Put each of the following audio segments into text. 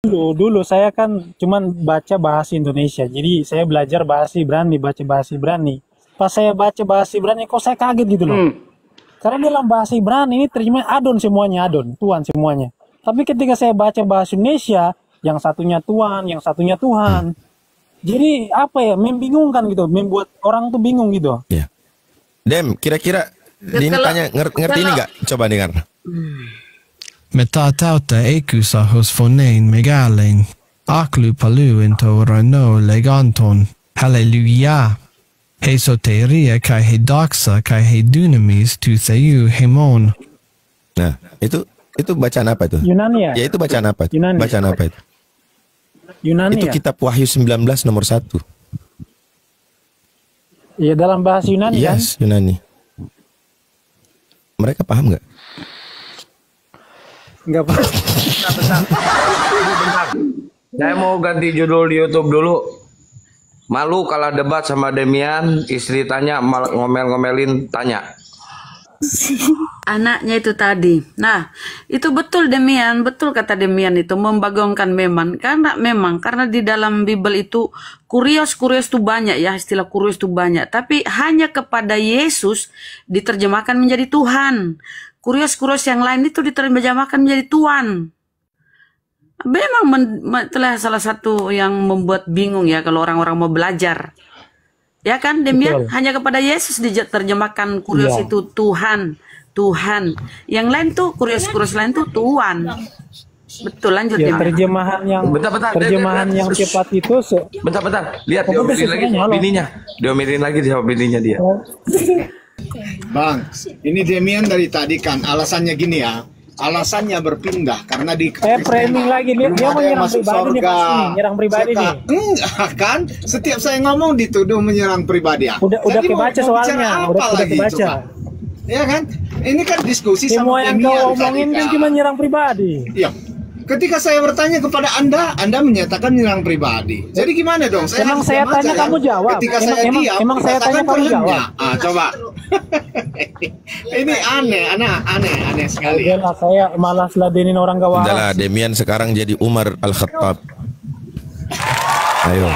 Dulu saya kan cuman baca bahasa Indonesia. Jadi saya belajar bahasa Ibrani, baca bahasa Ibrani. Pas saya baca bahasa Ibrani kok saya kaget gitu loh. Karena dalam bahasa Ibrani ini terjemahnya Adon semuanya, Adon, Tuhan semuanya. Tapi ketika saya baca bahasa Indonesia, yang satunya Tuhan, yang satunya Tuhan. Jadi apa ya, membingungkan gitu, membuat orang tuh bingung gitu. Ya. Dem, kira-kira ini tanya ngerti ini nggak? Coba dengar. Metatauta ekusa hos fonein megalein. Aklu palu into rano leganton. Halleluja. Hei soteria kai hei doxa kai hei dunamis tu theyu hemon. Nah, itu bacaan apa itu? Yunani ya? Ya itu bacaan apa itu? Yunani. Bacaan apa itu? Yunani Itu ya? kitab Wahyu 19 nomor 1. Iya, dalam bahasa Yunani kan? Yes, Yunani. Mereka paham nggak? Enggak paham. Bentar. Saya mau ganti judul di YouTube dulu. Malu kalah debat sama Demian, istri tanya ngomel-ngomelin tanya. Anaknya itu tadi. Nah, itu betul Demian, betul kata Demian itu membagongkan karena di dalam Bible itu kurios itu banyak ya, istilah kurios itu banyak, tapi hanya kepada Yesus diterjemahkan menjadi Tuhan. Kurios yang lain itu diterjemahkan menjadi Tuhan. Memang itulah salah satu yang membuat bingung ya kalau orang-orang mau belajar. Ya kan, Demian? Hanya kepada Yesus diterjemahkan kurios itu Tuhan. Yang lain tuh kurios lain tuh Tuhan. Betul, lanjut Ya, Demian. terjemahan yang tepat itu Bentar. Lihat diomelin lagi sama bininya. Diomelin lagi sama bininya dia. Bang, ini Demian dari tadi kan alasannya gini ya. Alasannya berpindah karena di framing lagi dia mau nyerang pribadi nih pasti, nyerang pribadi nih. Enggak kan? Setiap saya ngomong dituduh menyerang pribadi ya. Udah kebaca soalnya, udah kebaca. Ya kan? Ini kan diskusi semua sama yang kau omongin kan cuma nyerang pribadi. Iya. Ketika saya bertanya kepada Anda menyatakan menyerang pribadi. Jadi gimana dong? Emang saya tanya kamu jawab. Ketika saya diam, emang saya tanya kamu jawab. Coba. Ini aneh sekali. Udahlah, saya malas ladenin orang gak waras. Udahlah, Demian sekarang jadi Umar Al-Khattab. Ayo.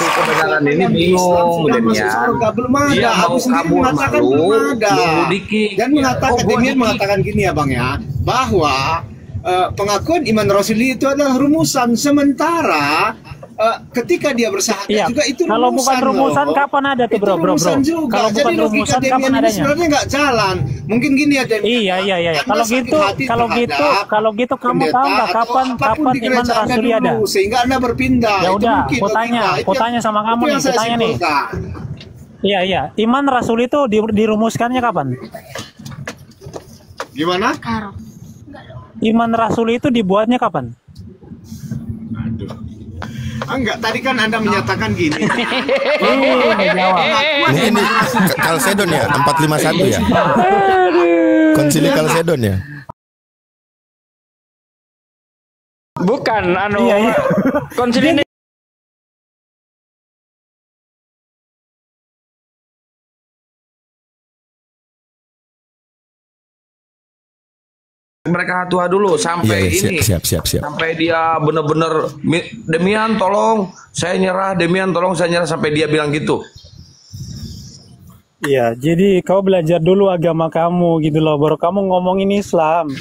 Kebenaran ini bingung Demian. Belum ada. Dia mau kabur malu, Dan Demian mengatakan gini ya Bang ya, bahwa pengakuan iman Rasuli itu adalah rumusan, sementara ketika dia bersahadat juga itu rumusan. Kalau bukan rumusan kapan ada tuh bro? Kalau bukan rumusan kapan adanya? Sebenarnya nggak jalan. Mungkin gini ya Demian. Iya. Kalau gitu kamu tahu nggak kapan iman Rasuli ada? Sehingga Anda berpindah. Ya udah, aku tanya sama kamu nih, tanya nih. Iya. Iman Rasuli itu dirumuskannya kapan? Gimana? Iman Rasuli itu dibuatnya kapan? Enggak, tadi kan Anda menyatakan gini. Ini Kalsedon ya, 451 ya. Konsili Kalsedon ya. Bukan, konsili ini. Mereka tua dulu sampai ini. Siap. Sampai dia bener-bener Demian tolong saya nyerah, Demian tolong saya nyerah, sampai dia bilang gitu. Iya, jadi kau belajar dulu agama kamu gitu loh, baru kamu ngomongin Islam.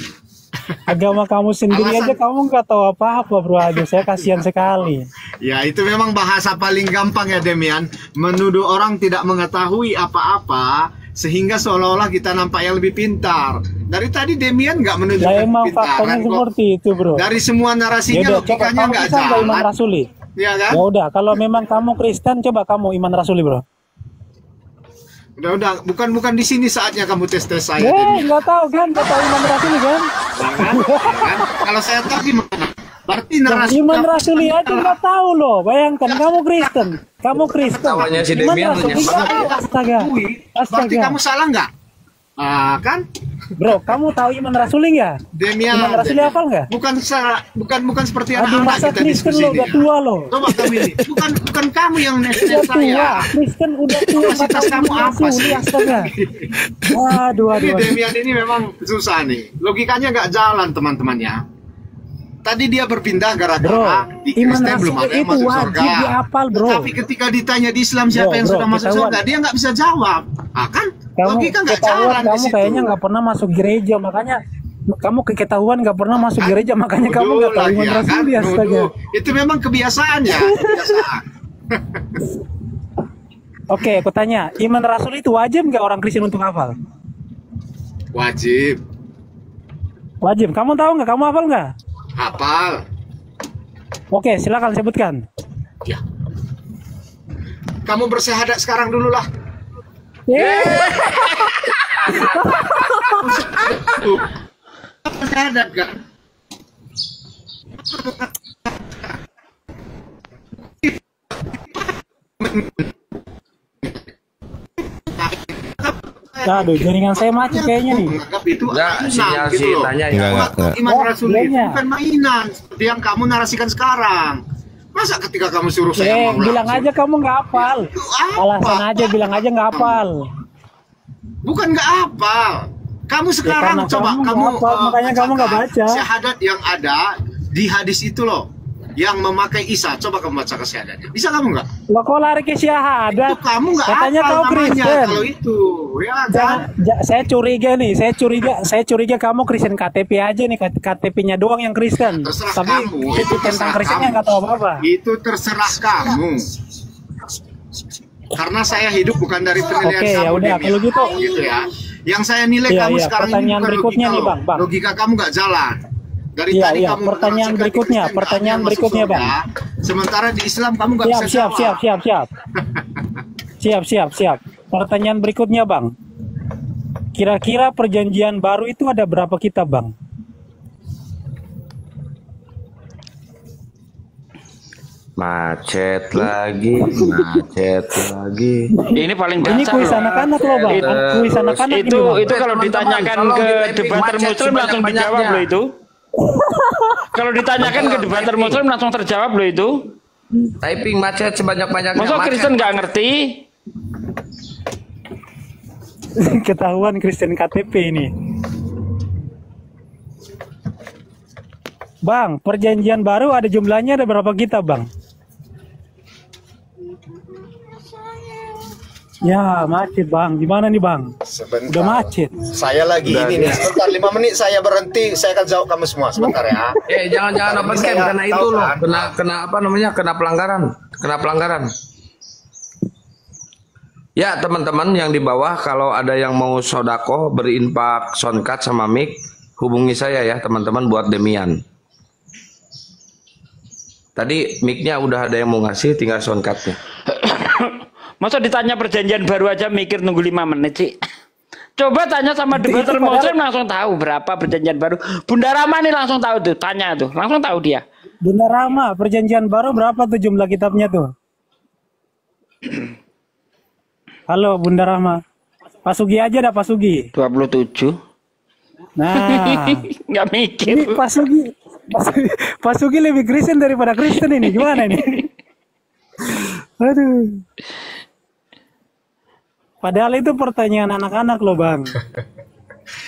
Agama kamu sendiri aja kamu nggak tahu apa-apa bro. Aduh, saya kasihan sekali. Ya itu memang bahasa paling gampang ya Demian, menuduh orang tidak mengetahui apa-apa sehingga seolah-olah kita nampak yang lebih pintar. Dari tadi Demian nggak menunjukkan emang kepintaran faktanya seperti itu bro. Dari semua narasinya logikanya nggak jalan. Iman Rasuli. Ya kan? Ya udah, kalau memang kamu Kristen, coba kamu iman Rasuli bro. Udah, bukan di sini saatnya kamu tes saya. Nggak tahu kan, nggak tahu iman Rasuli kan? Kan? Kalau saya tahu gimana? Berarti narasi iman Rasuli aja nggak tahu loh. Bayangkan kamu Kristen. Tawanya si Demian Astaga. Berarti kamu salah nggak? Kan? Bro, kamu tahu iman Rasuli nggak? Demian. Iman Rasuli hafal nggak? Bukan seperti Aduh, anak-anak masa kita Kristen diskusi lo udah tua lo. Coba kamu ini. Bukan kamu yang Udah nanya tua, saya. Kristen udah tua. Kapasitas kamu apa sih? Astaga. Waduh. Ini Demian ini memang susah nih. Logikanya nggak jalan teman-temannya. Tadi dia berpindah Bro, gara-gara di iman Kristen belum rasul ada yang itu masuk wajib surga. dihafal, bro. Tapi ketika ditanya di Islam siapa Bro, yang bro, sudah masuk ketahuan. surga, dia nggak bisa jawab. Ah, kan? Logika nggak Ketahuan jalan di kamu situ. kayaknya nggak pernah masuk gereja, makanya kamu keketahuan nggak pernah masuk gereja, makanya kamu Nuduh nggak tahu lagi, iman ya rasul kan? dia, astaga. Nuduh. Itu memang kebiasaannya. Kebiasaan. Oke, aku tanya, iman rasul itu wajib nggak orang Kristen untuk hafal? Wajib. Wajib. Kamu tahu nggak? Kamu hafal nggak? Hafal. Oke, silakan sebutkan. Ya. Kamu bersyahadat sekarang dulu lah. Bersyahadat kan? Aduh, jaringan saya macet kayaknya nih. Menganggap itu Enggak, mainan sinyal gitu si loh. tanya ya. Enggak. Iman Oh, Rasul itu iya. bukan mainan seperti yang kamu narasikan sekarang. Masa ketika kamu suruh saya mau Bilang langsung? aja kamu nggak hafal. Itu apa? Alasan aja, bilang aja nggak hafal. Bukan nggak hafal. Kamu sekarang karena coba kamu kamu nggak hafal, makanya kamu nggak baca. syahadat yang ada di hadis itu loh, yang memakai Isa. Coba kamu baca syahadatnya. Bisa kamu nggak? Lo kok lari ke syahadat? Itu kamu nggak Katanya hafal kau namanya Kristen. kalau itu, ya kan? Saya curiga nih, saya curiga kamu Kristen KTP aja nih, KTP-nya doang yang Kristen. Terserah Tapi kamu. Itu tentang terserah Kristennya kamu. nggak tahu apa-apa. Itu terserah kamu. Karena saya hidup bukan dari penilaian Oke, kamu. ya udah, Demian. kalau gitu. Gitu ya. Yang saya nilai Iya, kamu iya. sekarang ini Pertanyaan bukan berikutnya logika nih, loh. Bang. Logika kamu nggak jalan. Dari Iya, tadi iya. kamu Pertanyaan menarasikan berikutnya, Kristen, pertanyaan nggak ada yang berikutnya, masuk Bang. surga. Sementara di Islam kamu nggak bisa Siap. Siap. Pertanyaan berikutnya, Bang. Kira-kira perjanjian baru itu ada berapa kitab, Bang? Macet lagi. Ini paling Ini dasar kuis loh. anak-anak loh, Bang. Kuis anak-anak ini, Itu Bang. itu kalau ditanyakan Tolong ke di-typing debater macet muslim langsung dijawab sebanyak-banyaknya. loh itu. Kalau ditanyakan ke debater muslim langsung terjawab loh itu. Typing macet sebanyak-banyaknya. Masa Macet. Kristen nggak ngerti? Ketahuan Kristen KTP ini. Bang, perjanjian baru ada jumlahnya ada berapa kitab, Bang? Ya, macet, Bang. Gimana nih, Bang? Sebentar. Udah macet. Saya lagi ini nih. Sebentar 5 menit saya berhenti. Saya akan jawab kamu semua. Sebentar ya. Jangan open Ini cam saya karena tahu itu loh. kan. Kena apa namanya? Kena pelanggaran. Ya teman-teman yang di bawah, kalau ada yang mau sodako berinfak soundcard sama mic, hubungi saya ya teman-teman buat Demian. Tadi mic-nya udah ada yang mau ngasih, tinggal soundcardnya. Masa ditanya perjanjian baru aja mikir nunggu 5 menit sih. Coba tanya sama debater padahal- muslim langsung tahu berapa perjanjian baru. Bunda Rama nih langsung tahu tuh, tanya tuh, langsung tahu dia. Bunda Rama, perjanjian baru berapa tuh jumlah kitabnya tuh? Halo, Bunda Rama. Pak Sugi aja dah, Pak Sugi. 27. Nah, Nggak mikir. ini Pak Sugi lebih Kristen daripada Kristen ini. Gimana ini? Aduh. Padahal itu pertanyaan anak-anak loh, Bang.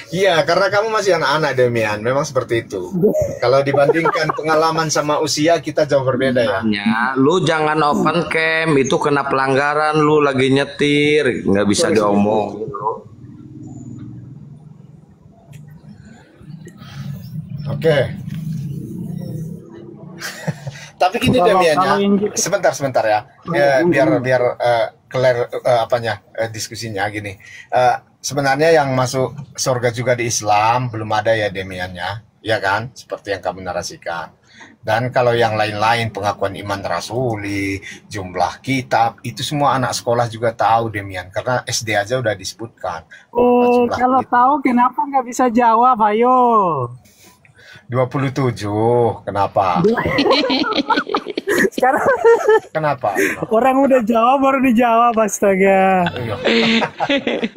Iya, karena kamu masih anak-anak Demian. Memang seperti itu. Kalau dibandingkan pengalaman sama usia, kita jauh berbeda ya. Lu jangan open cam, itu kena pelanggaran. Lu lagi nyetir, nggak bisa diomong. Oke. Tapi gini Kalau Demian ya. Injil- Sebentar ya. Biar clear diskusinya gini. Sebenarnya yang masuk surga juga di Islam belum ada ya Demiannya, ya kan? Seperti yang kamu narasikan. Dan kalau yang lain-lain pengakuan iman rasuli, jumlah kitab, itu semua anak sekolah juga tahu Demian, karena SD aja udah disebutkan. Jumlah Kalau kitab. tahu kenapa nggak bisa jawab, ayo. 27, kenapa? Sekarang Kenapa? orang udah jawab baru dijawab, astaga. Iya.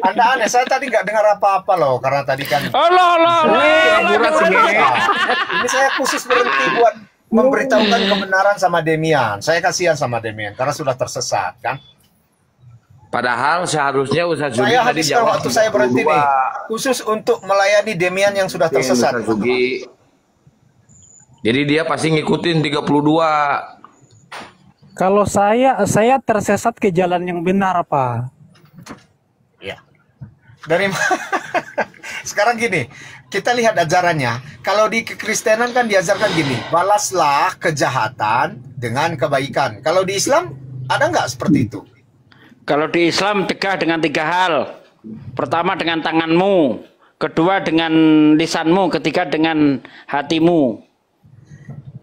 Anda aneh, saya tadi nggak dengar apa-apa loh, karena tadi kan Allah. ini saya khusus berhenti buat memberitahukan kebenaran sama Demian. Saya kasihan sama Demian karena sudah tersesat kan. Padahal seharusnya Ustaz Zugi Saya tadi habiskan jawab waktu saya berhenti nih, khusus untuk melayani Demian yang sudah tersesat. Ustaz Zugi. Jadi dia pasti ngikutin 32. Kalau saya tersesat ke jalan yang benar, Pak. Ya. Sekarang gini, kita lihat ajarannya. Kalau di kekristenan kan diajarkan gini, balaslah kejahatan dengan kebaikan. Kalau di Islam ada nggak seperti itu? Kalau di Islam cegah dengan 3 hal. Pertama dengan tanganmu, kedua dengan lisanmu, ketiga dengan hatimu.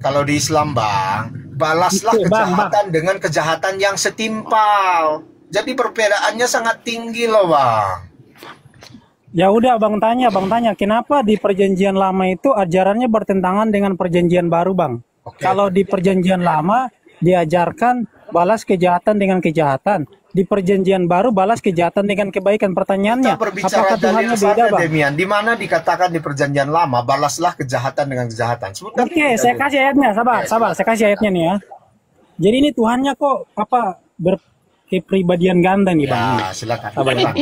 Kalau di Islam, Bang, balaslah kejahatan dengan kejahatan yang setimpal. Jadi perbedaannya sangat tinggi loh, Bang. Ya udah Bang tanya, kenapa di perjanjian lama itu ajarannya bertentangan dengan perjanjian baru, Bang? Kalau di perjanjian lama diajarkan balas kejahatan dengan kejahatan, di perjanjian baru balas kejahatan dengan kebaikan. Pertanyaannya, apakah Tuhannya beda, Bang? Demian, di mana dikatakan di perjanjian lama balaslah kejahatan dengan kejahatan? Oke, saya kasih ayatnya, sabar, saya kasih ayatnya nih ya. Jadi ini Tuhannya kok berkepribadian ganda nih, Bang. Ya, silakan. Sabar, Bang.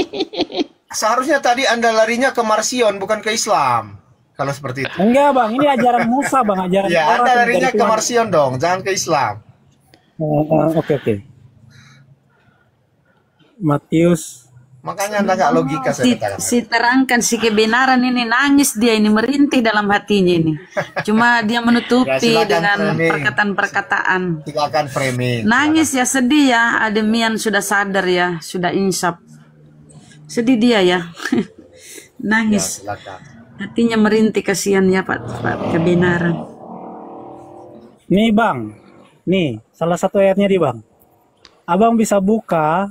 Seharusnya tadi Anda larinya ke Marsion, bukan ke Islam. Kalau seperti itu. Enggak, Bang, ini ajaran Musa, Bang, ajaran ya, Taurat. Anda larinya ke Marsion dong, jangan ke Islam. Oke. Matius. Makanya Anda nggak logika saya katakan. Si terangkan si kebenaran ini, nangis dia ini, merintih dalam hatinya ini. Cuma dia menutupi Ya, dengan framing. perkataan-perkataan. Silakan framing. Nangis ya, sedih ya. Ademian sudah sadar ya, sudah insaf. Sedih dia ya. Nangis. Ya, silakan. Hatinya merintih, kasihan ya Pak kebenaran. Nih, Bang. Nih, salah satu ayatnya di Bang. Abang bisa buka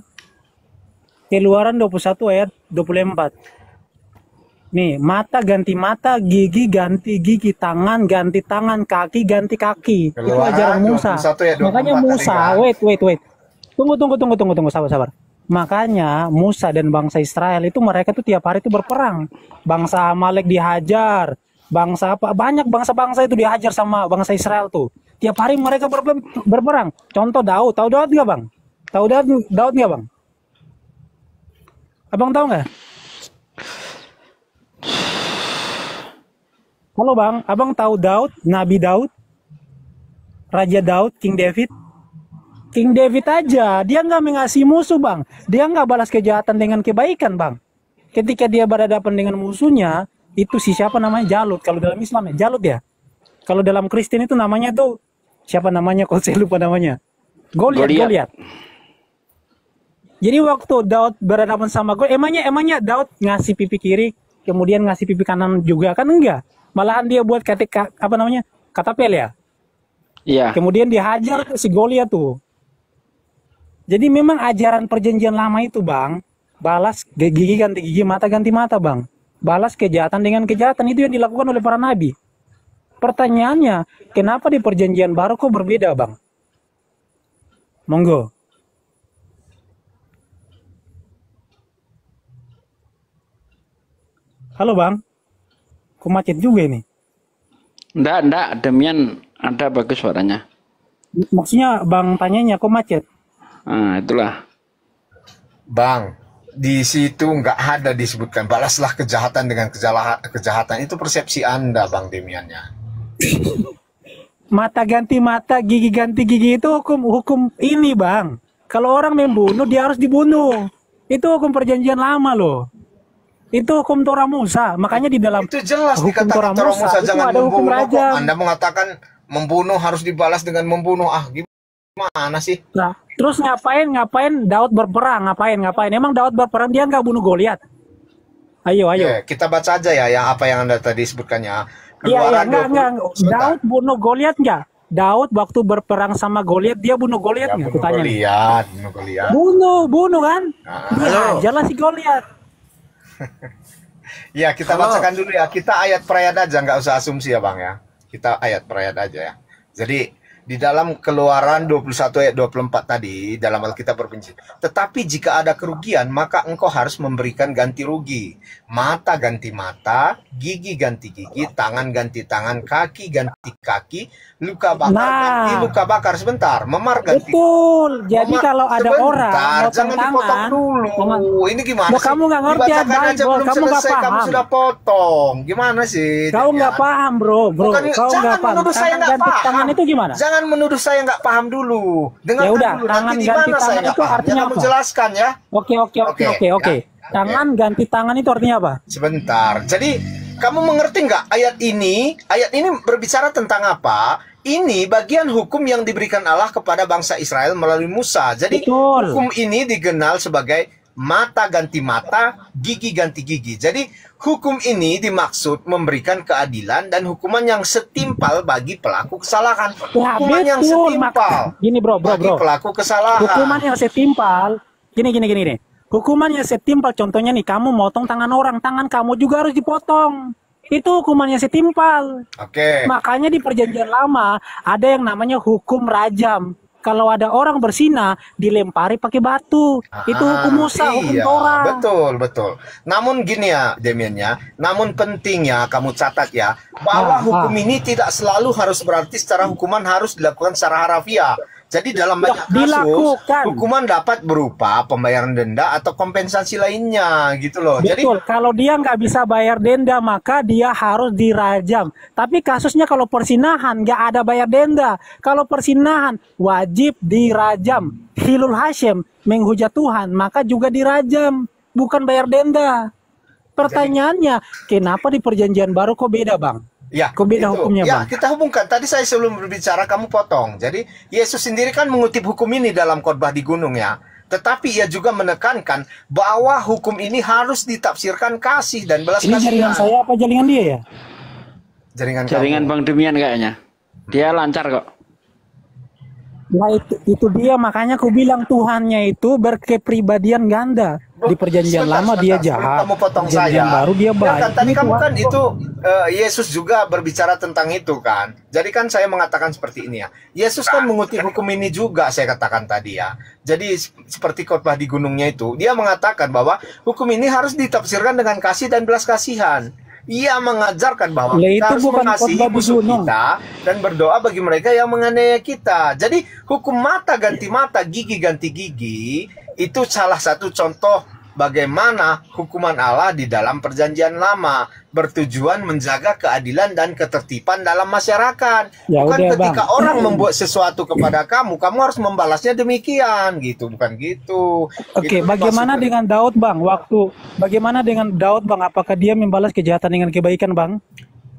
Keluaran 21 ayat 24. Nih, mata ganti mata, gigi ganti gigi, tangan ganti tangan, kaki ganti kaki. Itu ajaran Musa. Makanya Musa, wait. Tunggu, sabar. Makanya Musa dan bangsa Israel itu mereka tuh tiap hari itu berperang. Bangsa Amalek dihajar, bangsa apa? Banyak bangsa-bangsa itu dihajar sama bangsa Israel tuh. Tiap hari mereka berperang. Contoh Daud, tahu Daud nggak, Bang? Tahu Daud nggak, Bang? Abang tahu nggak? Halo Bang, abang tahu Daud, Nabi Daud, Raja Daud, King David? King David aja, dia nggak mengasihi musuh, Bang. Dia nggak balas kejahatan dengan kebaikan, Bang. Ketika dia berhadapan dengan musuhnya, itu siapa namanya? Jalut. Kalau dalam Islam ya, Jalut ya. Kalau dalam Kristen itu namanya tuh, siapa namanya? Kok saya lupa namanya? Goliat. Jadi waktu Daud berhadapan sama Goliat, emangnya Daud ngasih pipi kiri, kemudian ngasih pipi kanan juga kan? Enggak. Malahan dia buat katapel ya. Iya. Kemudian dihajar tuh si Goliat tuh. Jadi memang ajaran perjanjian lama itu, Bang, balas gigi ganti gigi, mata ganti mata, Bang. Balas kejahatan dengan kejahatan, itu yang dilakukan oleh para nabi. Pertanyaannya, kenapa di perjanjian baru kok berbeda, Bang? Monggo. Halo Bang, kok macet juga ini? Enggak, demian ada bagus suaranya. Maksudnya Bang tanyanya kok macet? Nah, itulah. Bang, di situ nggak ada disebutkan balaslah kejahatan dengan kejahatan. Itu persepsi Anda, Bang Demiannya. Mata ganti mata, gigi ganti gigi itu hukum ini, Bang. Kalau orang membunuh, dia harus dibunuh. Itu hukum perjanjian lama loh. Itu hukum Torah Musa. Makanya di dalam itu jelas hukum dikatakan Torah Musa jangan ada hukum membunuh. raja. Anda mengatakan membunuh harus dibalas dengan membunuh. Ah, gimana sih? Nah, terus ngapain Daud berperang? Ngapain? Emang Daud berperang dia nggak bunuh Goliat? Ayo. Kita baca aja ya yang apa yang Anda tadi sebutkannya. Iya, enggak. Daud bunuh Goliat nggak? Daud waktu berperang sama Goliat, dia bunuh Goliat nggak? Bunuh Goliat. Bunuh kan? Dia jelas si Goliat. Ya, kita bacakan dulu ya. Kita ayat per ayat aja, nggak usah asumsi ya Bang ya. Kita ayat per ayat aja ya. Jadi di dalam Keluaran 21 ayat 24 tadi dalam Alkitab berprinsip. Tetapi jika ada kerugian, maka engkau harus memberikan ganti rugi. Mata ganti mata, gigi ganti gigi, tangan ganti tangan, kaki ganti kaki, luka bakar ganti luka bakar. Sebentar, memar ganti. Betul. Jadi kalau ada orang Sebentar, jangan dipotong dulu. Ini gimana sih? Kamu nggak ngerti ya, Dibacakan aja belum kamu nggak selesai, kamu paham. sudah potong. Gimana sih? Kau nggak paham, bro. Bukan, Kau jangan nggak paham. menuduh saya nggak Ganti paham. tangan itu gimana? Jangan menuduh saya nggak paham dulu. Dengarkan Ya udah, dulu. tangan Nanti di ganti mana saya tangan nggak itu paham? artinya Jangan apa? menjelaskan ya. Oke. Tangan ganti tangan itu artinya apa? Sebentar. Jadi kamu mengerti nggak ayat ini? Ayat ini berbicara tentang apa? Ini bagian hukum yang diberikan Allah kepada bangsa Israel melalui Musa. Jadi Betul. hukum ini dikenal sebagai mata ganti mata, gigi ganti gigi. Jadi hukum ini dimaksud memberikan keadilan dan hukuman yang setimpal bagi pelaku kesalahan. Ya, Hukuman yang betul. setimpal Gini bro. bagi pelaku kesalahan. Hukuman yang setimpal. Gini. Hukuman yang setimpal. Contohnya nih, kamu motong tangan orang, tangan kamu juga harus dipotong. Itu hukumannya setimpal. Oke. Makanya di Perjanjian Lama ada yang namanya hukum rajam. Kalau ada orang berzina, dilempari pakai batu. Itu hukum Musa, hukum Iya, Torah. betul. Namun gini ya, Demian ya. Namun pentingnya kamu catat ya, bahwa hukum ini tidak selalu harus berarti secara hukuman harus dilakukan secara harafiah. Jadi dalam banyak kasus, dilakukan. hukuman dapat berupa pembayaran denda atau kompensasi lainnya gitu loh. Betul, Jadi kalau dia nggak bisa bayar denda, maka dia harus dirajam. Tapi kasusnya kalau persinahan, nggak ada bayar denda. Kalau persinahan, wajib dirajam. Hilul Hashem, menghujat Tuhan, maka juga dirajam. Bukan bayar denda. Pertanyaannya, kenapa di Perjanjian Baru kok beda, Bang? ya, Kok beda hukumnya, ya, Bang? kita hubungkan. Tadi saya sebelum berbicara kamu potong. Jadi Yesus sendiri kan mengutip hukum ini dalam khotbah di gunung ya. Tetapi ia juga menekankan bahwa hukum ini harus ditafsirkan kasih dan belas Ini jaringan kasihan. saya apa jaringan dia ya? Jaringan Bang Demian kayaknya. Dia lancar kok. Nah itu dia, makanya aku bilang Tuhannya itu berkepribadian ganda. Di Perjanjian Lama dia jahat, Kamu potong Perjanjian saya. Baru dia Ya baik. kan, tadi Ini kamu Tuhan kan kok. itu Yesus juga berbicara tentang itu kan. Jadi kan saya mengatakan seperti ini ya. Yesus kan mengutip hukum ini juga saya katakan tadi ya. Jadi seperti khotbah di gunungnya itu, dia mengatakan bahwa hukum ini harus ditafsirkan dengan kasih dan belas kasihan. Ia mengajarkan bahwa Lah, kita itu harus bukan mengasihi khotbah di musuh gunung. kita dan berdoa bagi mereka yang menganiaya kita. Jadi hukum mata ganti mata, gigi ganti gigi itu salah satu contoh bagaimana hukuman Allah di dalam Perjanjian Lama bertujuan menjaga keadilan dan ketertiban dalam masyarakat. Ya Bukan udah, ketika Bang. orang membuat sesuatu kepada kamu harus membalasnya demikian gitu, bukan gitu. Oke, Itu bagaimana maksudnya. dengan Daud, Bang? Bagaimana dengan Daud, Bang? Apakah dia membalas kejahatan dengan kebaikan, Bang?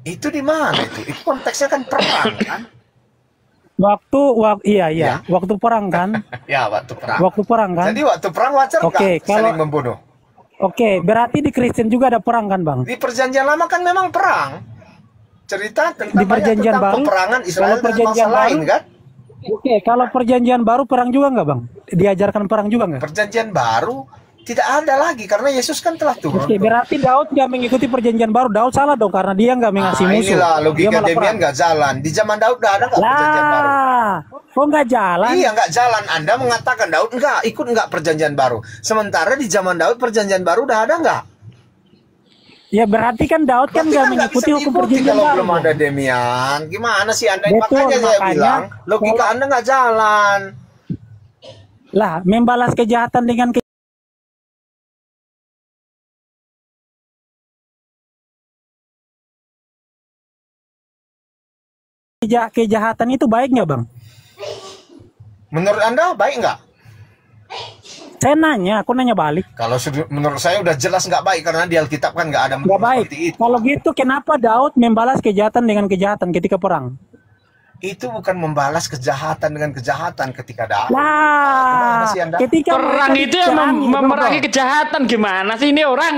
Itu di mana itu? Itu konteksnya kan perang kan? Iya. Waktu perang kan? Ya, waktu perang. Waktu perang kan? Jadi waktu perang wajar Oke, nggak saling membunuh? Oke, berarti di Kristen juga ada perang kan, Bang? Di Perjanjian Lama kan memang perang. Cerita tentang Di Perjanjian tentang Baru, peperangan Israel kalau dengan Perjanjian bangsa lain Baru- kan? Oke, kalau Perjanjian Baru perang juga nggak, Bang? Diajarkan perang juga nggak? Perjanjian Baru tidak ada lagi karena Yesus kan telah turun. Oke, berarti Daud nggak mengikuti Perjanjian Baru. Daud salah dong karena dia nggak mengasihi musuh. Inilah Dia logika malah Demian perang. nggak jalan. Di zaman Daud udah ada nggak Perjanjian Baru? Lah, kok nggak jalan? Iya nggak jalan. Anda mengatakan Daud ikut nggak Perjanjian Baru. Sementara di zaman Daud Perjanjian Baru udah ada nggak? Ya berarti kan Daud kan Berarti nggak kan nggak mengikuti bisa hukum diikuti Perjanjian kalau Baru. belum ada Demian. Gimana sih Anda? Betul, Makanya saya makanya bilang logika kalau- Anda nggak jalan. Lah, membalas kejahatan dengan kejahatan itu baik nggak, Bang? Menurut Anda baik nggak? Saya nanya, aku nanya balik. Kalau menurut saya udah jelas nggak baik karena di Alkitab kan nggak ada Nggak baik. seperti itu. Kalau gitu, kenapa Daud membalas kejahatan dengan kejahatan ketika perang? Itu bukan membalas kejahatan dengan kejahatan ketika Daud. Lah, Gimana sih Anda? ketika Perang mereka itu yang diperangi, memerangi Bang. kejahatan gimana sih ini orang?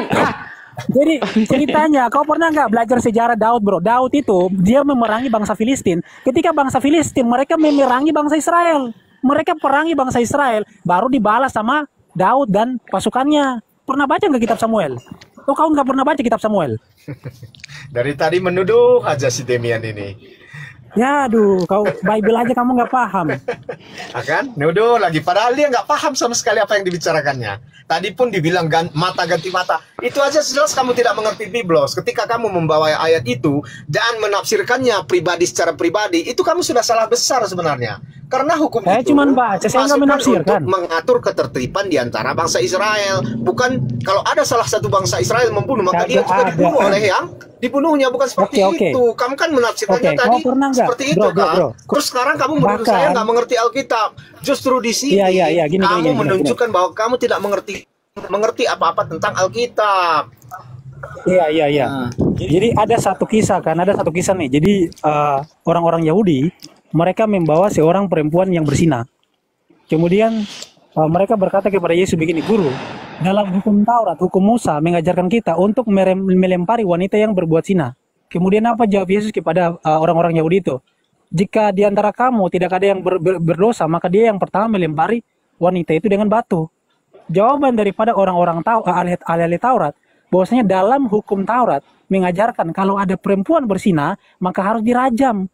Jadi ceritanya, kau pernah nggak belajar sejarah Daud, bro? Daud itu dia memerangi bangsa Filistin. Ketika bangsa Filistin mereka memerangi bangsa Israel. Mereka perangi bangsa Israel, baru dibalas sama Daud dan pasukannya. Pernah baca nggak kitab Samuel? Oh, kau nggak pernah baca kitab Samuel? Dari tadi menuduh aja si Demian ini. Ya aduh, kau Bible aja kamu nggak paham. Kan? Nuduh lagi. Padahal dia nggak paham sama sekali apa yang dibicarakannya. Tadi pun dibilang mata ganti mata. Itu aja jelas kamu tidak mengerti Biblos. Ketika kamu membawa ayat itu dan menafsirkannya pribadi secara pribadi, itu kamu sudah salah besar sebenarnya. Karena hukum Saya itu cuma baca, saya nggak menafsirkan. untuk mengatur ketertiban di antara bangsa Israel. Bukan kalau ada salah satu bangsa Israel membunuh, maka dia juga dibunuh oleh yang dibunuhnya, bukan seperti Oke. itu. Kamu kan menafsirkannya tadi seperti itu kan. Terus sekarang kamu menuduh saya nggak mengerti Alkitab. Justru di sini kamu menunjukkan bahwa kamu tidak mengerti apa-apa tentang Alkitab. Iya. Jadi ada satu kisah nih. Jadi orang-orang Yahudi mereka membawa seorang perempuan yang berzina. Kemudian mereka berkata kepada Yesus begini, Guru, dalam hukum Taurat, hukum Musa mengajarkan kita untuk melempari wanita yang berbuat zina. Kemudian apa jawab Yesus kepada orang-orang Yahudi itu? Jika di antara kamu tidak ada yang berdosa, maka dia yang pertama melempari wanita itu dengan batu. Jawaban daripada orang-orang ahli Taurat, bahwasanya dalam hukum Taurat mengajarkan kalau ada perempuan berzina, maka harus dirajam.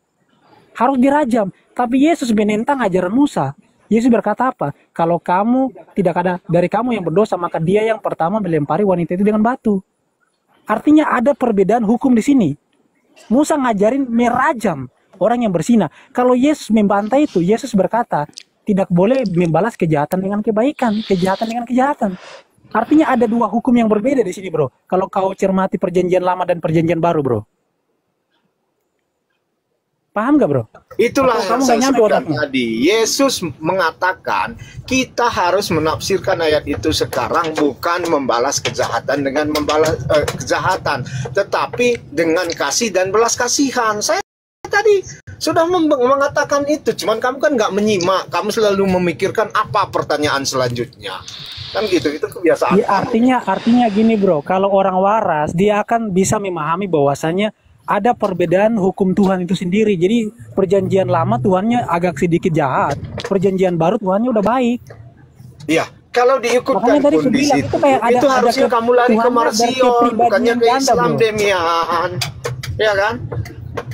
Tapi Yesus menentang ajaran Musa. Yesus berkata apa? Kalau kamu tidak ada dari kamu yang berdosa, maka dia yang pertama melempari wanita itu dengan batu. Artinya ada perbedaan hukum di sini. Musa ngajarin merajam orang yang berzina. Kalau Yesus membantai itu, Yesus berkata tidak boleh membalas kejahatan dengan kebaikan, kejahatan dengan kejahatan. Artinya ada dua hukum yang berbeda di sini, bro. Kalau kau cermati perjanjian lama dan perjanjian baru, bro. Paham gak, bro? Itulah yang saya sebutkan tadi. Yesus mengatakan kita harus menafsirkan ayat itu sekarang bukan membalas kejahatan dengan membalas kejahatan, tetapi dengan kasih dan belas kasihan. Saya tadi sudah mengatakan itu, cuman kamu kan nggak menyimak. Kamu selalu memikirkan apa pertanyaan selanjutnya. Kan gitu, itu kebiasaan. Ya, artinya gini, bro. Kalau orang waras, dia akan bisa memahami bahwasannya ada perbedaan hukum Tuhan itu sendiri. Jadi perjanjian lama Tuhannya agak sedikit jahat, perjanjian baru Tuhannya udah baik. Iya, kalau diikutkan kondisi itu harusnya kamu lari ke Marsion, bukannya ke Islam, Demian. Ya kan?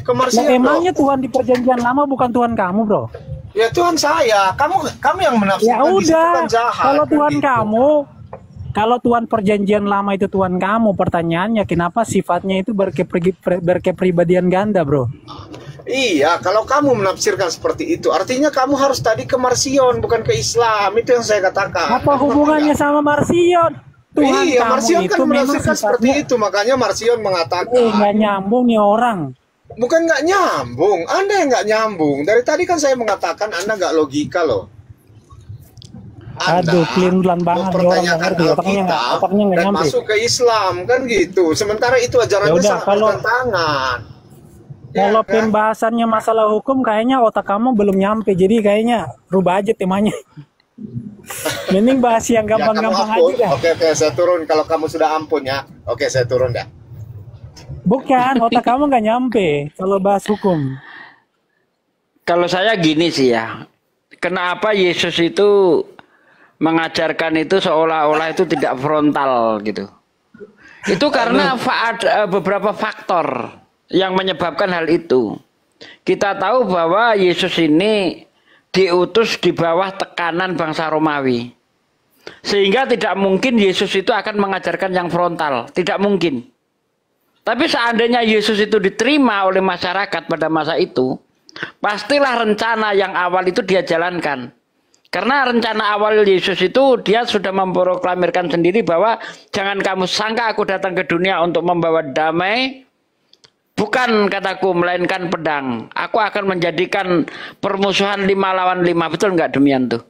Ke Marsion. Nah, emangnya Tuhan di perjanjian lama bukan Tuhan kamu, bro? Ya Tuhan saya, kamu yang menafsirkan. Ya udah, kan jahat, kalau Tuhan gitu. kamu, kalau Tuhan perjanjian lama itu Tuhan kamu, pertanyaannya kenapa sifatnya itu berkepribadian ganda, bro? Iya, kalau kamu menafsirkan seperti itu, artinya kamu harus tadi ke Marsion, bukan ke Islam. Itu yang saya katakan. Apa hubungannya sama Marsion? Tuhan iya, kamu Marsion itu kan menafsirkan seperti itu, makanya Marsion mengatakan. Nggak nyambung nih orang. Bukan nggak nyambung, Anda yang nggak nyambung. Dari tadi kan saya mengatakan Anda nggak logika loh. Aduh, pelan banget mempertanyakan Alkitab dan masuk ke Islam kan gitu. Sementara itu ajarannya sangat bertentangan. Kalau pembahasannya masalah hukum, kayaknya otak kamu belum nyampe. Jadi kayaknya rubah aja temanya. Mending bahas yang gampang-gampang aja dah. Oke, saya turun kalau kamu sudah ampun ya. Oke, saya turun dah. Bukan, otak kamu nggak nyampe kalau bahas hukum. Kalau saya gini sih ya, kenapa Yesus itu mengajarkan itu seolah-olah itu tidak frontal gitu? Itu karena beberapa faktor yang menyebabkan hal itu. Kita tahu bahwa Yesus ini diutus di bawah tekanan bangsa Romawi. Sehingga tidak mungkin Yesus itu akan mengajarkan yang frontal. Tidak mungkin. Tapi seandainya Yesus itu diterima oleh masyarakat pada masa itu, pastilah rencana yang awal itu dia jalankan. Karena rencana awal Yesus itu dia sudah memproklamirkan sendiri bahwa jangan kamu sangka aku datang ke dunia untuk membawa damai. Bukan kataku, melainkan pedang. Aku akan menjadikan permusuhan 5 lawan 5. Betul nggak demikian tuh?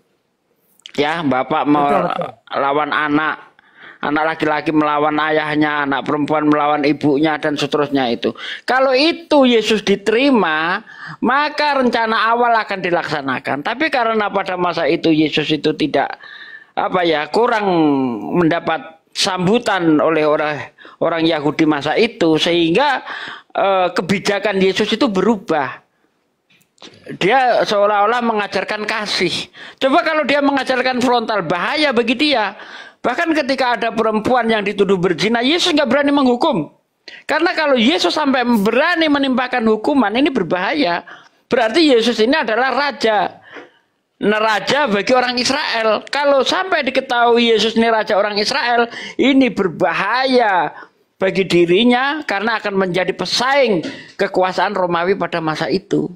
Ya, bapak melawan anak. Anak laki-laki melawan ayahnya, anak perempuan melawan ibunya, dan seterusnya itu. Kalau itu Yesus diterima, maka rencana awal akan dilaksanakan. Tapi karena pada masa itu Yesus itu tidak kurang mendapat sambutan oleh orang Yahudi masa itu, sehingga kebijakan Yesus itu berubah. Dia seolah-olah mengajarkan kasih. Coba kalau dia mengajarkan frontal, bahaya bagi dia. Bahkan ketika ada perempuan yang dituduh berzina, Yesus nggak berani menghukum. Karena kalau Yesus sampai berani menimpakan hukuman, ini berbahaya. Berarti Yesus ini adalah raja. Nah, raja bagi orang Israel. Kalau sampai diketahui Yesus ini raja orang Israel, ini berbahaya bagi dirinya karena akan menjadi pesaing kekuasaan Romawi pada masa itu.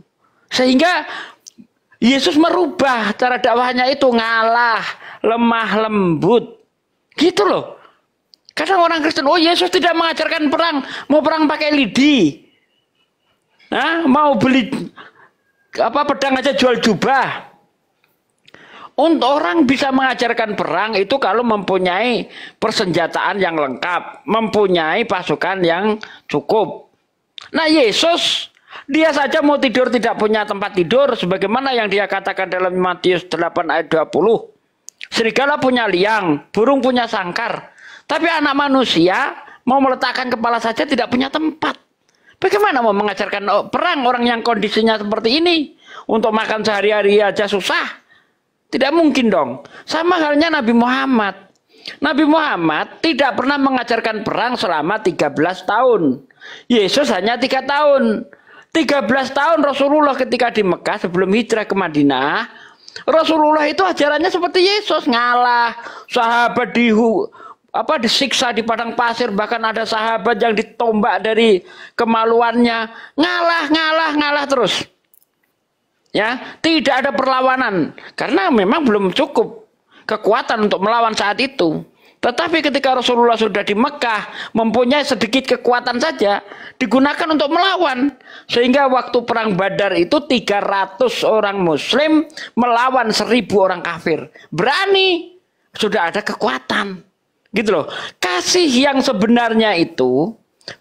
Sehingga Yesus merubah cara dakwahnya itu, ngalah, lemah lembut. Gitu loh. Kadang orang Kristen, oh Yesus tidak mengajarkan perang, mau perang pakai lidi. Nah, mau beli pedang aja jual jubah. Untuk orang bisa mengajarkan perang itu kalau mempunyai persenjataan yang lengkap, mempunyai pasukan yang cukup. Nah, Yesus dia saja mau tidur tidak punya tempat tidur, sebagaimana yang dia katakan dalam Matius 8 ayat 20. Serigala punya liang, burung punya sangkar, tapi anak manusia mau meletakkan kepala saja tidak punya tempat. Bagaimana mau mengajarkan perang orang yang kondisinya seperti ini? Untuk makan sehari-hari aja susah. Tidak mungkin dong. Sama halnya Nabi Muhammad. Nabi Muhammad tidak pernah mengajarkan perang selama 13 tahun. Yesus hanya 3 tahun. 13 tahun Rasulullah ketika di Mekah sebelum hijrah ke Madinah. Rasulullah itu ajarannya seperti Yesus, ngalah. Sahabat disiksa di padang pasir, bahkan ada sahabat yang ditombak dari kemaluannya. Ngalah terus. Ya, tidak ada perlawanan karena memang belum cukup kekuatan untuk melawan saat itu. Tetapi ketika Rasulullah sudah di Mekah, mempunyai sedikit kekuatan saja, digunakan untuk melawan. Sehingga waktu perang Badar itu 300 orang Muslim melawan 1000 orang kafir. Berani, sudah ada kekuatan. Gitu loh. Kasih yang sebenarnya itu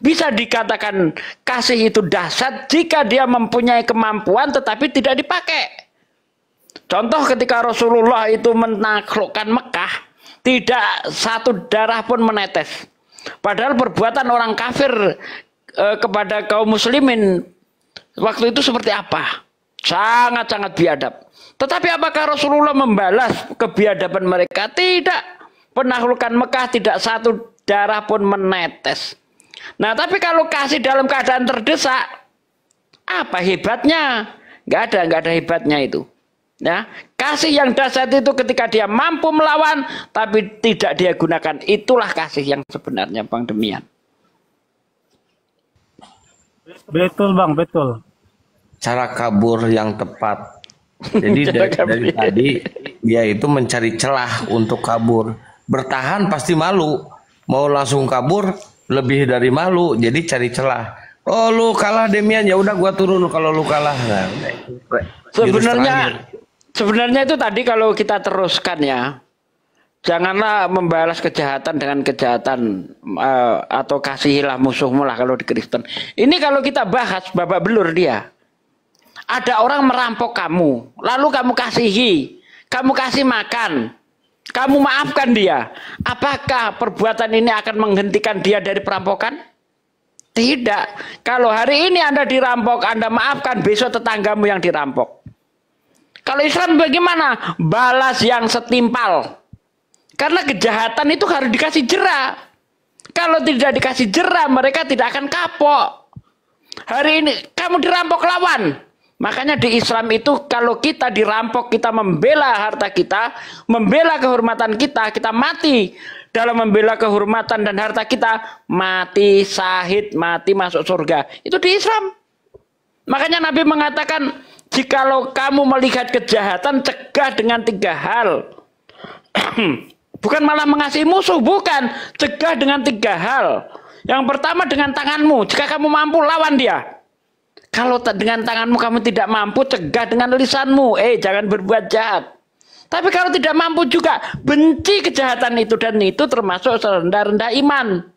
bisa dikatakan kasih itu dahsyat jika dia mempunyai kemampuan tetapi tidak dipakai. Contoh ketika Rasulullah itu menaklukkan Mekah, tidak satu darah pun menetes. Padahal perbuatan orang kafir kepada kaum muslimin waktu itu seperti apa? Sangat-sangat biadab. Tetapi apakah Rasulullah membalas kebiadaban mereka? Tidak. Penaklukan Mekah tidak satu darah pun menetes. Nah, tapi kalau kasih dalam keadaan terdesak, apa hebatnya? Nggak ada hebatnya itu. Ya, kasih yang dahsyat itu ketika dia mampu melawan, tapi tidak dia gunakan. Itulah kasih yang sebenarnya, Bang Demian. Betul, Bang, betul. Cara kabur yang tepat. Jadi dari tadi dia itu mencari celah untuk kabur. Bertahan pasti malu. Mau langsung kabur lebih dari malu, jadi cari celah. Oh, lu kalah Demian, ya udah gua turun kalau lu kalah. Nah, sebenarnya itu tadi kalau kita teruskan ya, janganlah membalas kejahatan dengan kejahatan atau kasihilah musuhmu lah kalau di Kristen. Ini kalau kita bahas babak belur dia. Ada orang merampok kamu, lalu kamu kasihi, kamu kasih makan, kamu maafkan dia. Apakah perbuatan ini akan menghentikan dia dari perampokan? Tidak. Kalau hari ini Anda dirampok, Anda maafkan, besok tetanggamu yang dirampok. Kalau Islam bagaimana? Balas yang setimpal. Karena kejahatan itu harus dikasih jera. Kalau tidak dikasih jera, mereka tidak akan kapok. Hari ini kamu dirampok, lawan. Makanya di Islam itu kalau kita dirampok, kita membela harta kita, membela kehormatan kita, kita mati dalam membela kehormatan dan harta kita, mati syahid, mati masuk surga. Itu di Islam. Makanya Nabi mengatakan, jikalau kamu melihat kejahatan, cegah dengan 3 hal. Bukan malah mengasihi musuh, bukan. Cegah dengan 3 hal. Yang pertama dengan tanganmu, jika kamu mampu lawan dia. Kalau dengan tanganmu kamu tidak mampu, cegah dengan lisanmu. Jangan berbuat jahat. Tapi kalau tidak mampu juga, benci kejahatan itu. Dan itu termasuk serendah-rendah iman.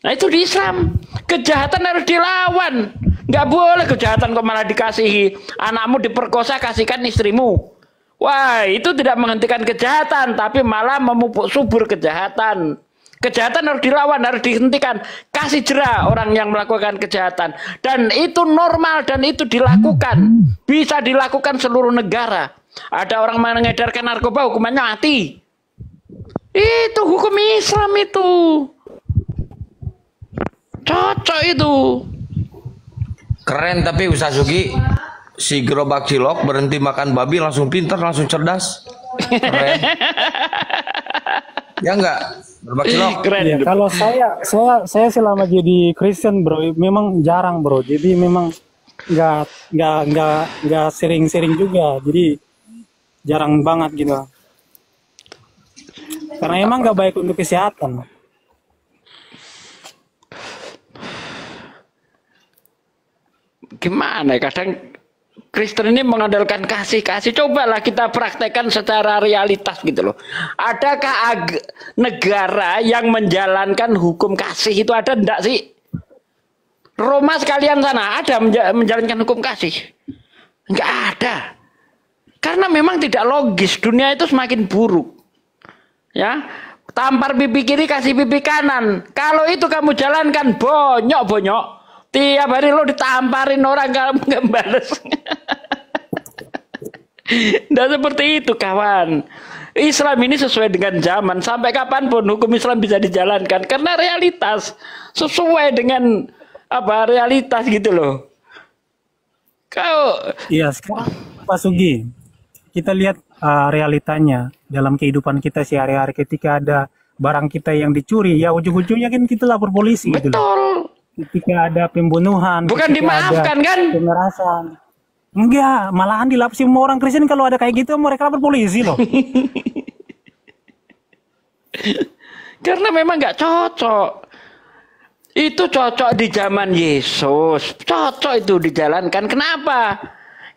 Nah itu di Islam. Kejahatan harus dilawan. Nggak boleh kejahatan kok malah dikasihi. Anakmu diperkosa, kasihkan istrimu. Wah, itu tidak menghentikan kejahatan. Tapi malah memupuk subur kejahatan. Kejahatan harus dilawan, harus dihentikan. Kasih jera orang yang melakukan kejahatan. Dan itu normal dan itu dilakukan. Bisa dilakukan seluruh negara. Ada orang mengedarkan narkoba, hukumannya mati. Itu hukum Islam itu. Cocok itu. Keren tapi Ustaz Sugi. si gerobak cilok berhenti makan babi langsung pintar, langsung cerdas. Keren. Ya enggak? Gerobak cilok. Keren. Ya, kalau saya selama jadi Kristen bro, memang jarang bro. Jadi memang nggak sering-sering juga. Jadi jarang banget gitu. Karena emang nggak baik untuk kesehatan. Gimana ya, kadang Kristen ini mengandalkan kasih. Cobalah kita praktekkan secara realitas gitu loh. Adakah negara yang menjalankan hukum kasih itu ada enggak sih? Roma sekalian sana ada menjalankan hukum kasih? Enggak ada. Karena memang tidak logis, dunia itu semakin buruk. Ya, tampar pipi kiri kasih pipi kanan. Kalau itu kamu jalankan bonyok. Tiap hari lo ditamparin orang, kamu nggak balas. Nah seperti itu kawan. Islam ini sesuai dengan zaman. Sampai kapanpun hukum Islam bisa dijalankan karena realitas sesuai dengan realitas gitu loh. Iya sekarang Pak Sugi, kita lihat realitanya dalam kehidupan kita sehari-hari. Ketika ada barang kita yang dicuri, ya ujung-ujungnya kan kita lapor polisi. Betul. Gitu loh. Ketika ada pembunuhan, bukan dimaafkan kan? Pemerasan. Enggak, malahan dilapisi sama orang Kristen kalau ada kayak gitu mereka lapor polisi loh. Karena memang nggak cocok. Itu cocok di zaman Yesus, cocok itu dijalankan. Kenapa?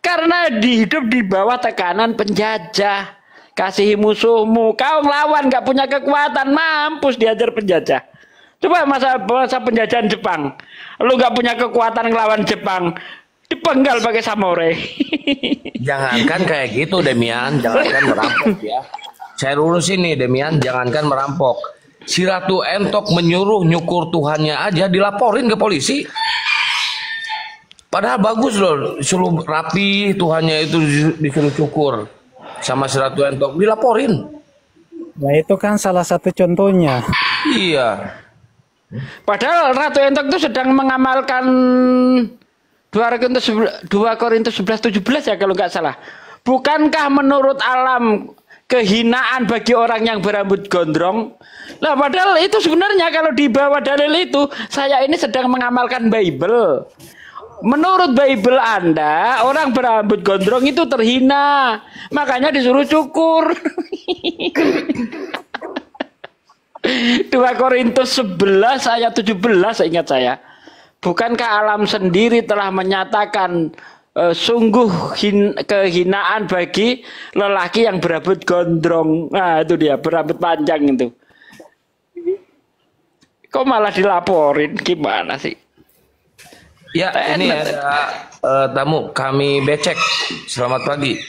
Karena hidup di bawah tekanan penjajah. Kasihi musuhmu, kau ngelawan nggak punya kekuatan, mampus diajar penjajah. Coba masa penjajahan Jepang, lu nggak punya kekuatan ngelawan Jepang, dipenggal pakai samurai. Jangankan kayak gitu Demian, jangankan merampok ya. Saya lurus ini Demian, jangankan merampok. Si Ratu Entok menyuruh nyukur Tuhannya aja dilaporin ke polisi. Padahal bagus loh, suruh rapi Tuhannya itu disuruh cukur sama si Ratu Entok, dilaporin. Nah itu kan salah satu contohnya. Iya. Padahal Ratu Entok itu sedang mengamalkan 2 Korintus 11:17 ya kalau nggak salah. Bukankah menurut alam kehinaan bagi orang yang berambut gondrong? Nah padahal itu sebenarnya kalau dibawa dalil itu, saya ini sedang mengamalkan Bible. Menurut Bible Anda, orang berambut gondrong itu terhina. Makanya disuruh cukur. 2 Korintus 11 ayat 17 ingat saya. Bukankah alam sendiri telah menyatakan sungguh kehinaan bagi lelaki yang berambut gondrong. Nah itu dia, berambut panjang itu. Kok malah dilaporin, gimana sih? Ya ini ada tamu kami becek. Selamat pagi.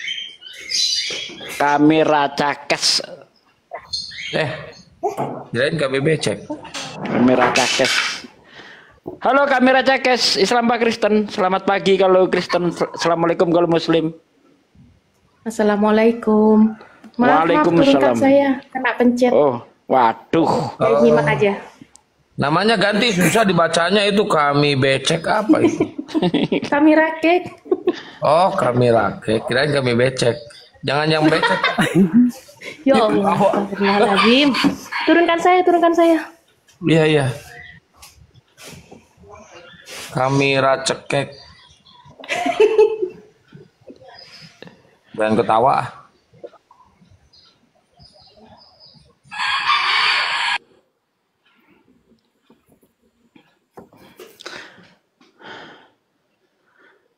Kami racakes. Kirain kami becek. Kamera Cakes. Halo Kamera Cakes, Islam Pak Kristen. Selamat pagi kalau Kristen. Assalamualaikum kalau Muslim. Assalamualaikum. Maaf, turunkan saya kena pencet. Oh, waduh. Nyimak aja. Namanya ganti susah dibacanya itu kami becek apa itu? Kami rakek. Oh kami rakek. Kirain kami becek. Jangan yang becek. Ya Allah, astagfirullahaladzim. Turunkan saya. Iya. Kami racekek. Jangan ketawa.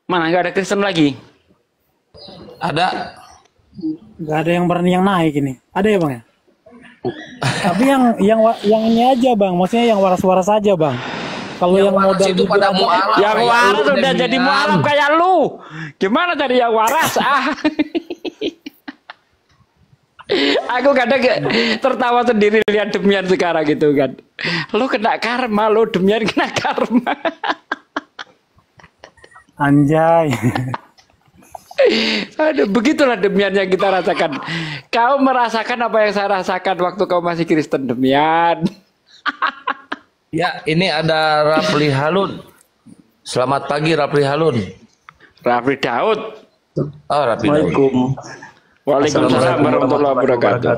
Mana nggak ada Kristen lagi? Ada. Nggak ada yang berani yang naik ini. Ada ya bang ya? Tapi yang ini aja bang, maksudnya yang waras-waras aja bang. Kalau yang modal itu pada mualaf. Yang waras udah jadi mualaf kayak lu. Gimana cari yang waras? Aku kadang tertawa sendiri lihat Demian sekarang gitu kan. Lu kena karma, lu Demian kena karma. Anjay. Aduh, begitulah Demian yang kita rasakan. Kau merasakan apa yang saya rasakan waktu kau masih Kristen, Demian. Ya, ini ada Rapli Halun. Selamat pagi Rapli Halun. Rafli Daud. Oh, Rafli Daud. Waalaikumsalam warahmatullahi wabarakatuh.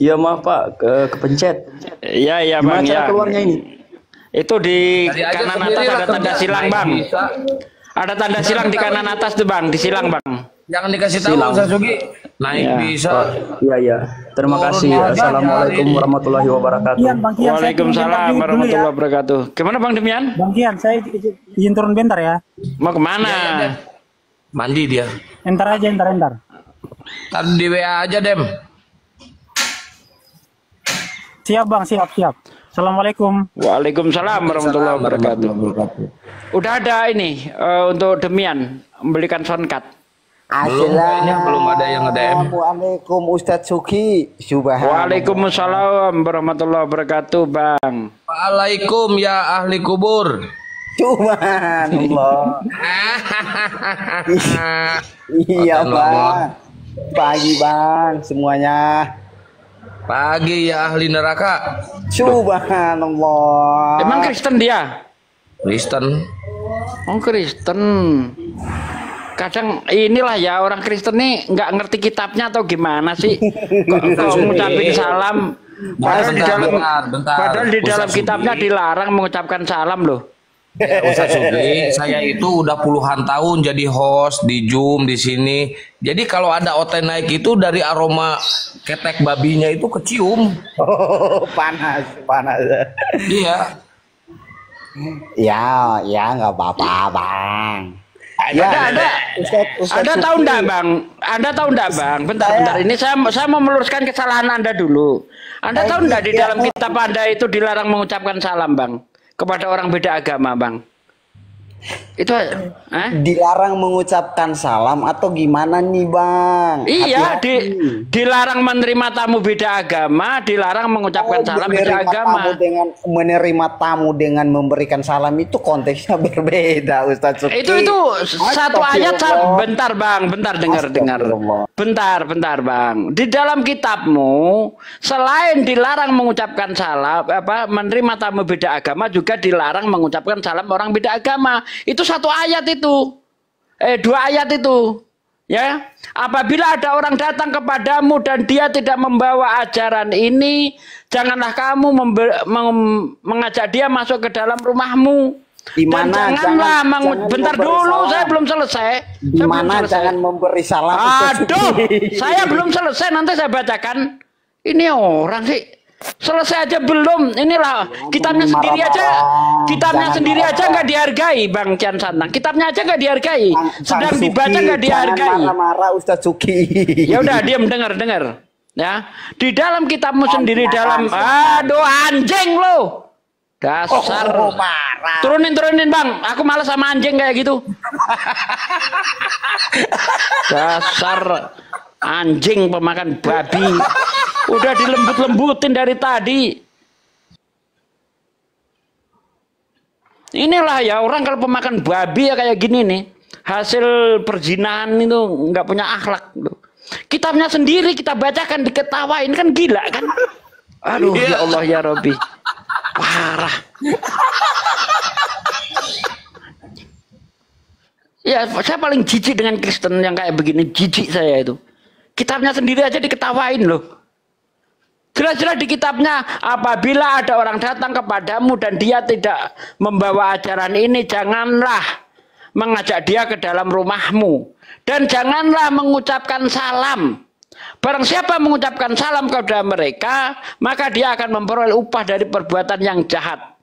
Iya maaf Pak, kepencet. Iya Bang. Gimana cara keluarnya ini? Itu di kanan atas ada tanda silang Bang. Ada tanda silang di kanan atas tuh Bang, disilang Bang. Jangan dikasih tahu Sasugi. Naik bisa. Iya. Terima kasih. Assalamualaikum warahmatullahi wabarakatuh. Waalaikumsalam warahmatullahi wabarakatuh. Gimana Bang Demian? Bang Kian, saya izin turun bentar ya. Mau kemana? Mandi dia. Entar aja. Tadi di WA aja Dem. Siap Bang, siap. Assalamualaikum. Waalaikumsalam warahmatullahi wabarakatuh. Udah ada ini untuk Demian membelikan soundcard. Belum ada yang nge-DM. Assalamualaikum Ustadz Suki. Waalaikumsalam warahmatullahi wabarakatuh Bang. Waalaikum ya ahli kubur. Subhanallah. Iya Bang. Pagi Bang semuanya. Pagi ya ahli neraka. Subhanallah. Emang Kristen dia? Kristen. Oh Kristen. Kadang inilah ya orang Kristen nih nggak ngerti kitabnya atau gimana sih? Kok mengucapkan salam? Padahal di dalam kitabnya dilarang mengucapkan salam loh. Ya, Ustaz Sugi, saya itu udah puluhan tahun jadi host di Zoom di sini. Jadi kalau ada oten naik itu dari aroma ketek babinya itu kecium. Oh, panas. Iya. Ya nggak apa-apa Bang. Anda tahu enggak Bang? Bentar. Ini saya mau meluruskan kesalahan Anda dulu. Anda tahu enggak di dalam kitab Anda itu dilarang mengucapkan salam Bang kepada orang beda agama Bang? Itu dilarang mengucapkan salam atau gimana nih Bang? Iya, dilarang menerima tamu beda agama, dilarang mengucapkan salam beda agama. Menerima tamu dengan memberikan salam itu konteksnya berbeda Ustadz Suki. Itu satu ayat. Bentar Bang, dengar. Bentar Bang. Di dalam kitabmu selain dilarang mengucapkan salam, menerima tamu beda agama juga dilarang mengucapkan salam orang beda agama. Itu satu ayat itu. 2 ayat itu. Ya. Apabila ada orang datang kepadamu dan dia tidak membawa ajaran ini, janganlah kamu mengajak dia masuk ke dalam rumahmu. Dan janganlah bentar dulu, saya belum selesai. Jangan memberi salam. Aduh, saya belum selesai, nanti saya bacakan. Ini orang sih. Selesai aja belum? Inilah kitabnya sendiri aja nggak dihargai Bang Kian Santang. Kitabnya aja nggak dihargai. Sedang dibaca nggak dihargai. Marah Ustadz Suki. Ya udah diam, dengar. Ya, di dalam kitabmu sendiri aduh anjing lo. Dasar. Turunin Bang. Aku malas sama anjing kayak gitu. Dasar anjing pemakan babi. Udah dilembut-lembutin dari tadi. Inilah ya orang kalau pemakan babi ya kayak gini nih. Hasil perzinahan itu nggak punya akhlak. Kitabnya sendiri kita bacakan diketawain kan gila kan. Aduh ya Allah ya Robbi. Parah. Ya saya paling jijik dengan Kristen yang kayak begini. Jijik saya itu. Kitabnya sendiri aja diketawain loh. Jelas-jelas di kitabnya, apabila ada orang datang kepadamu dan dia tidak membawa ajaran ini, janganlah mengajak dia ke dalam rumahmu. Dan janganlah mengucapkan salam. Barang siapa mengucapkan salam kepada mereka, maka dia akan memperoleh upah dari perbuatan yang jahat.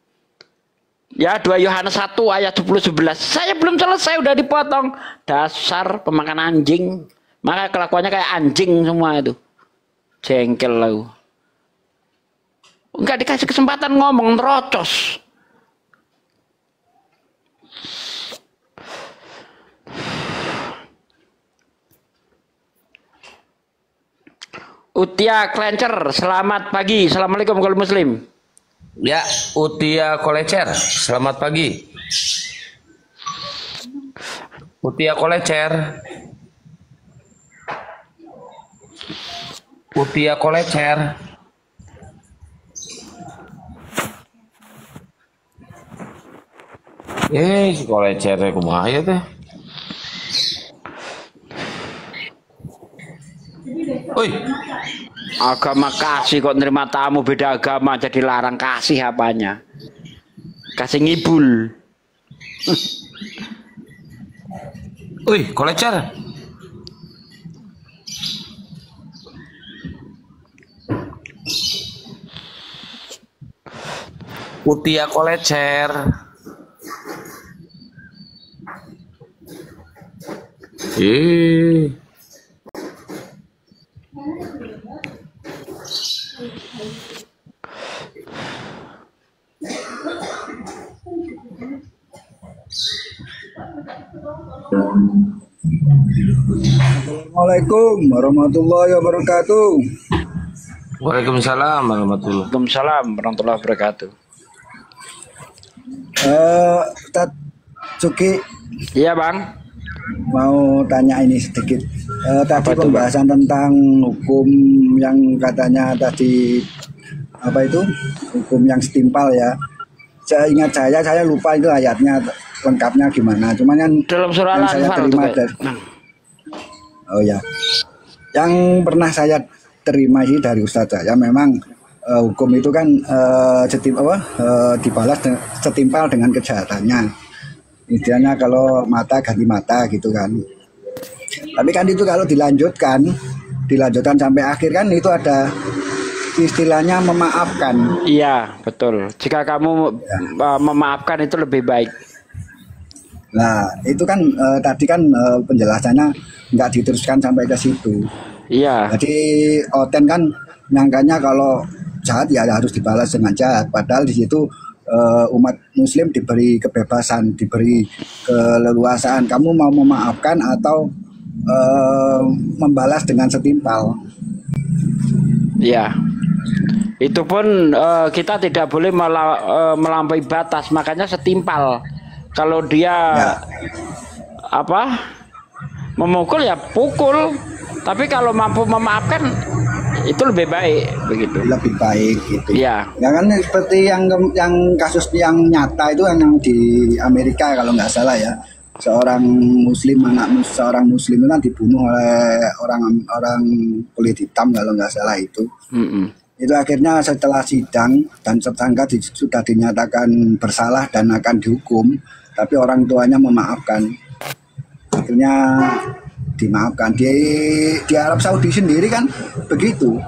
Ya, 2 Yohanes 1 ayat 10-11. Saya belum selesai, udah dipotong. Dasar pemakan anjing. Maka kelakuannya kayak anjing semua itu. Jengkel lah. Enggak dikasih kesempatan ngomong, terocos. Utia Klencer, selamat pagi. Assalamualaikum kalau muslim. Ya, Utia Kolecer, selamat pagi. Utia Kolecer. Utia Kolecer. Sekolah cere kumaha ya teh. Oi, agama kasih kok nerima tamu beda agama jadi larang kasih apanya? Kasih ngibul. Oi, kolecer. Kutia kolecer. Assalamualaikum warahmatullahi wabarakatuh. Waalaikumsalam warahmatullahi wabarakatuh. Ustaz Cuki. Iya bang. Mau tanya ini sedikit. Tadi pembahasan tentang hukum yang katanya tadi apa itu hukum yang setimpal ya. Saya ingat saya lupa itu ayatnya lengkapnya gimana. Cuman yang dalam surah yang saya terima dari, oh ya, yang pernah saya terima sih dari Ustadz saya memang hukum itu kan dibalas setimpal dengan kejahatannya. Istilahnya kalau mata ganti mata gitu kan. Tapi kan itu kalau dilanjutkan sampai akhir kan itu ada istilahnya memaafkan. Iya betul. Jika kamu memaafkan itu lebih baik. Nah itu kan tadi kan penjelasannya nggak diteruskan sampai ke situ. Iya. Jadi Oten kan nyangkanya kalau jahat ya harus dibalas dengan jahat. Padahal di situ umat Muslim diberi kebebasan, diberi keleluasaan. Kamu mau memaafkan atau membalas dengan setimpal. Iya. Itu pun kita tidak boleh melampaui batas, makanya setimpal. Kalau dia memukul ya pukul, tapi kalau mampu memaafkan itu lebih baik begitu. Lebih baik gitu. Iya. Ya kan seperti yang kasus yang nyata itu yang di Amerika kalau nggak salah ya. Seorang muslim seorang muslim itu dibunuh oleh orang kulit hitam kalau nggak salah itu. Itu akhirnya setelah sidang dan tersangka sudah dinyatakan bersalah dan akan dihukum, tapi orang tuanya memaafkan. Akhirnya dimaafkan. Di Arab Saudi sendiri kan begitu.